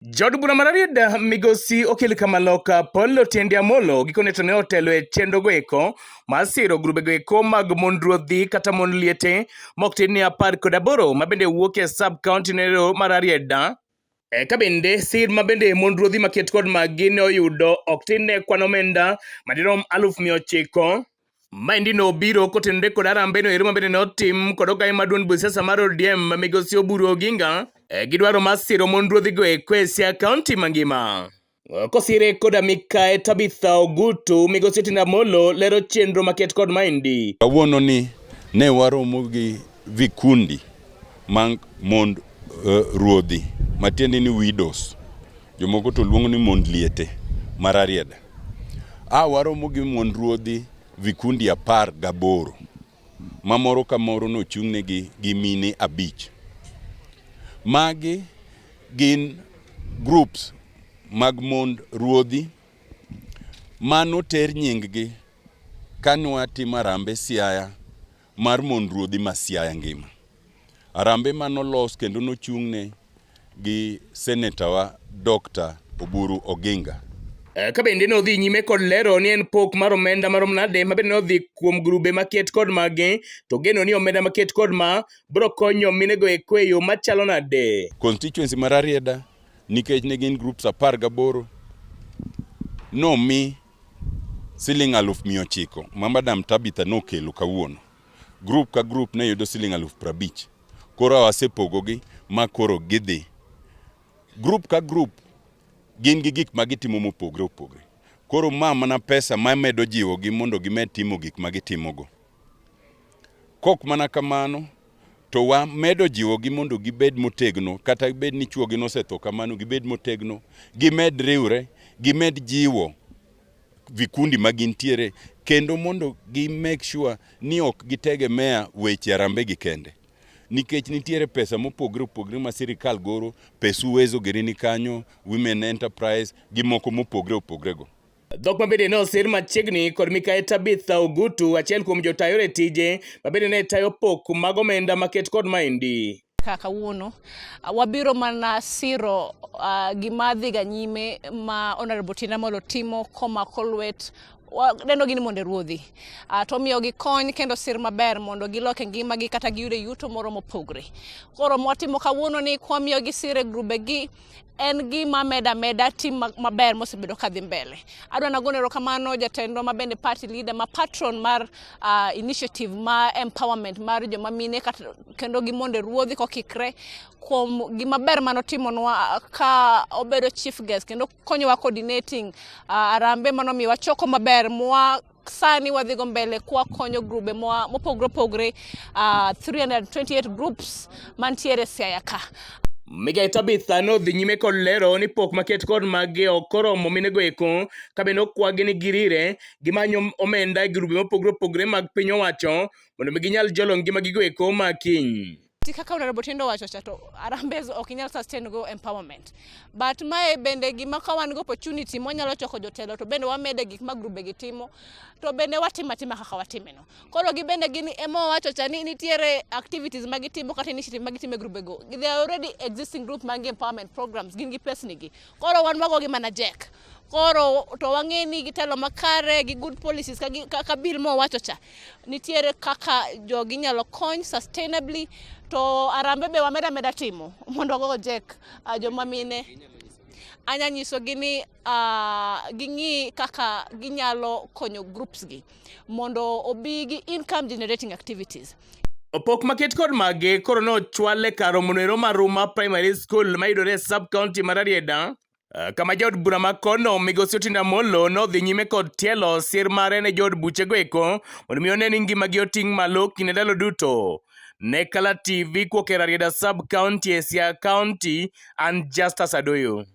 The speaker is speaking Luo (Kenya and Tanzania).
Jod bura mar Rarieda migosi okil kamaloka Polo Tiende Amolo gikone to ne otelo e chenro go eko mar siro grube go eko mag mond ruodhi kata mond liete mok tin ni 18 mabende wuok e sub county nero mar Rarieda. Ka bende sir mabende mond ruodhi maket kod magi ne oyudo ok tin ne kwan omenda madirom 900,000. Maendi no biro kotenore kod arambe no ero mabende notim kod ogai maduong' Busiasa mar ODM migosi Oburu Oginga gidwaro mar siro mond ruodhi go eko e Siaya County mangima. Kosire koda mikae Tabitha Ogutu migosi Tiende Amolo lero chenro maket kod maendi. Kawuono ni ne waromo gi vikundi mag mond ruodhi matiende ni widows, jomoko to luongo ni mond liete mar Rarieda. Waromo gi mond ruodhi vikundi 18 mamoro ka moro no chung'ne gi mine 5. Magi gin groups mag mond ruodhi mano ter nying gi kanwa timo arambe Siaya mar mond ruodhi ma Siaya ngima. Arambe manolos kendo nochung'ne gi Senator wa Dr. Oburu Oginga. Ka bende nodhi nyime kod lero ni en pok mar omenda marom nade mabende nodhi kuom grube maket kod magi to geno ni omenda maket kod ma bro konyo minego eko e yo machalo nade. Constituency mar Rarieda nikech ne gin groups 18 nomi siling 900,000 ma Madam Tabitha nokelo kawuono. Group ka group ne yudo siling 50,000. Koro wasepogogi ma koro gidhi. Group ka group gin gi gik magitimo mopogre opogre. Koro mana pesa ma medo jiwogi mondo gimed timo gik magitimogo. Kok mana kamano to wa medo jiwogi mondo gibed motegno, kata gibed ni chuogi nosetho kamano gibed motegno, gimed riwre, gimed jiwo vikundi magintiere kendo mondo gi make sure ni ok gitegemea weche arambe gi kende. Nikech nitiere pesa mopogre opogre ma sirikal goro, pes uwezo gerini kanyo, women enterprise, gi moko mopogre opogre go. Dhok mabende ne osir machiegni kod mikae Tabitha Ogutu, achiel kuom jotayore tije mabende ne tayo pok mag omenda maket kod maendi. Kawuono wabiro mana siro gima dhiga nyime ma Honorable Tiende Amolo timo komako lwet dendo gini monde ruodhi to miyo gi kony kendo sir maber mondo giloke ngimagi kata giyude yuto moro mopogre. Koro mwatimo kawuono ni kwamiyo gi sire grube gi en gima meda tim maber mosebedo kadhi mbele. Adwa nagone erokamano jatendo mabende party leader ma patron mar initiative ma empowerment mar joma mine kendo gi monde ruodhi kokikre kuom gima ber manotimonwa ka obedo chief guest kendo konyowa coordinating arambe manomiwa choko maber mwa sani wadhigo mbele kwa konyo grube mopogre opogre 328 groups mantiere Siaya ka. Migae Tabitha nodhi nyime kod lero ni pok maket kod magi okoromo minego eko ka bende okwagi ni girire gimanyo omenda e grube mopogre opogre mag piny owacho mondo ginyal jolo ngimagi go eko makiny. Kaka Honorable Tiende owacho cha to arambe ok inyal sustain go empowerment, but mae bende gima ka wan go opportunity monyalo choko jotelo to bende wamede gik ma grube gitimo to bende watimo kaka watimeno. Koro gibende gini emo wacho cha ni nitiere activities magitimo kata initiative magitimo e grube go. There are already existing group mag empowerment programs gin gi pesnigi. Koro wan wago gi mana jek. Koro to wang'eni gitelo makare gi good policies kaka bill mo wacho cha nitiere kaka jogi nyalo kony sustainably to arambe be wameda timo mondo go jek joma mine anyanyiso gini ging'i kaka ginyalo konyo groups gi mondo obi gi income generating activities. Opok maket kod mage koro no chwale karo monero maruma primary school mayudore sub county mar Rarieda. Kama jaod bura makono migosi Tiende Amolo nodhi nyime kod tielo sir mare ne jaod buche go eko mondo mi one ni ngimagi oting' malo kinde ndalo duto. Ne Kala TV kuoke Rarieda sub county e Siaya County, and Justus Adoyo.